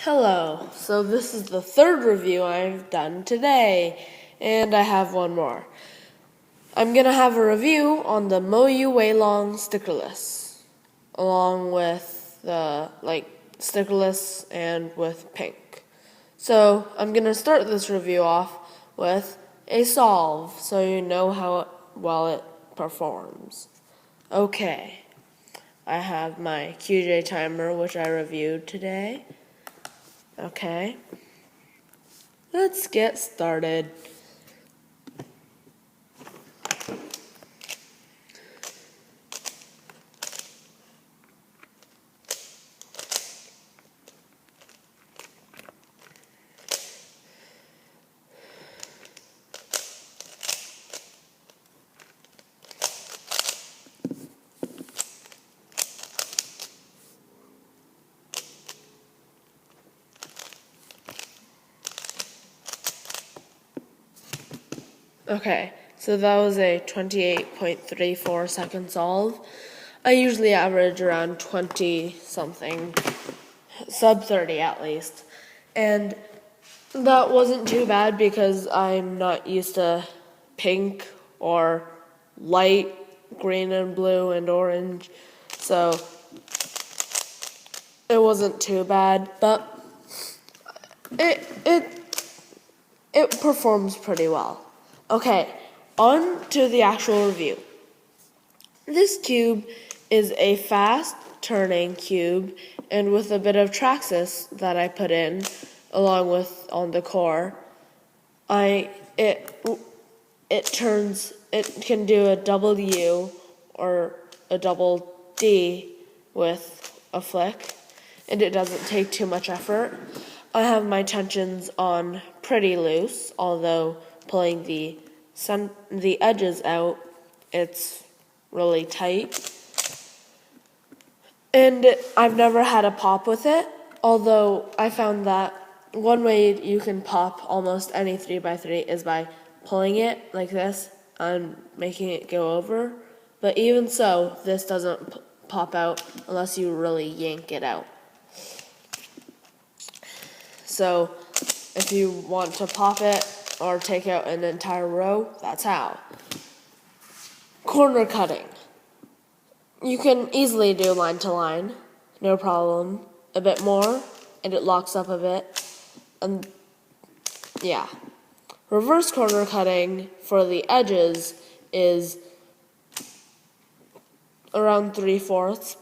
Hello, so this is the third review I've done today, and I have one more. I'm going to have a review on the Moyu Weilong stickerless, along with the stickerless and with pink. So I'm going to start this review off with a solve, so you know how well it performs. Okay, I have my QJ timer, which I reviewed today. Okay, let's get started. Okay, so that was a 28.34 second solve. I usually average around 20 something, sub 30 at least. And that wasn't too bad because I'm not used to pink or light green and blue and orange. So it wasn't too bad, but it performs pretty well. Okay, on to the actual review. This cube is a fast-turning cube, and with a bit of Traxxas that I put in, along with on the core, it can do a double U or a double D with a flick, and it doesn't take too much effort. I have my tensions on pretty loose, although pulling the edges out, it's really tight. And I've never had a pop with it, although I found that one way you can pop almost any 3x3 is by pulling it like this and making it go over. But even so, this doesn't pop out unless you really yank it out. So if you want to pop it or take out an entire row, that's how. Corner cutting. You can easily do line to line, no problem. A bit more, and it locks up a bit. And yeah. Reverse corner cutting for the edges is around 3/4.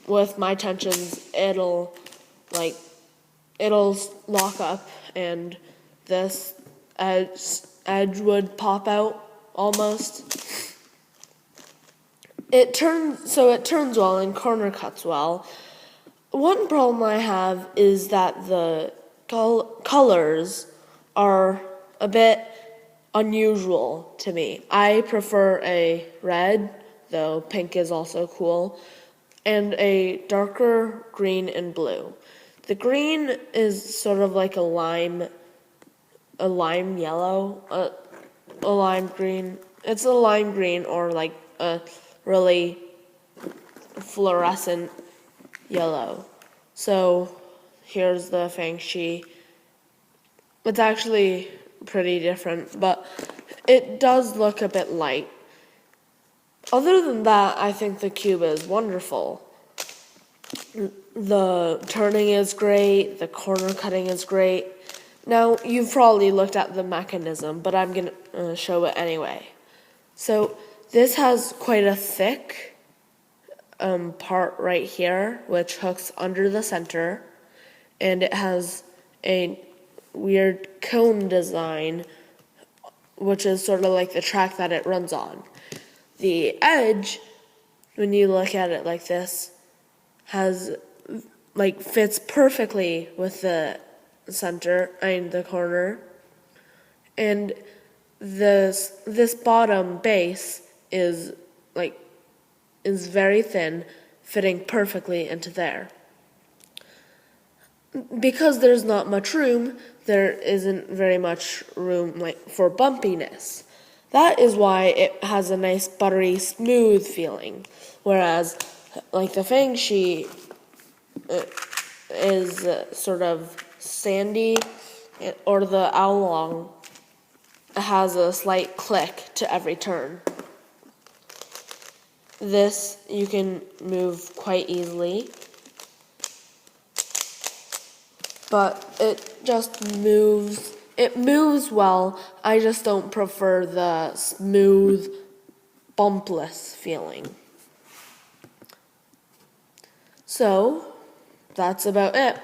With my tensions, it'll lock up, and this edge would pop out almost. It turns well and corner cuts well. One problem I have is that the colors are a bit unusual to me. I prefer a red, though pink is also cool, and a darker green and blue. The green is sort of like a lime yellow, a lime green. It's a lime green or like a really fluorescent yellow. So here's the Fangxi. It's actually pretty different, but it does look a bit light. Other than that, I think the cube is wonderful. The turning is great, the corner cutting is great. Now, you've probably looked at the mechanism, but I'm going to show it anyway. So this has quite a thick part right here, which hooks under the center, and it has a weird cone design, which is sort of like the track that it runs on. The edge, when you look at it like this, fits perfectly with the center and the corner, and this bottom base is very thin, fitting perfectly into there. Because there's not much room, there isn't very much room for bumpiness. That is why it has a nice buttery smooth feeling, whereas like the Fangxi, is sort of sandy, or the Weilong has a slight click to every turn. This you can move quite easily, but it moves well. I just don't prefer the smooth, bumpless feeling. So, that's about it.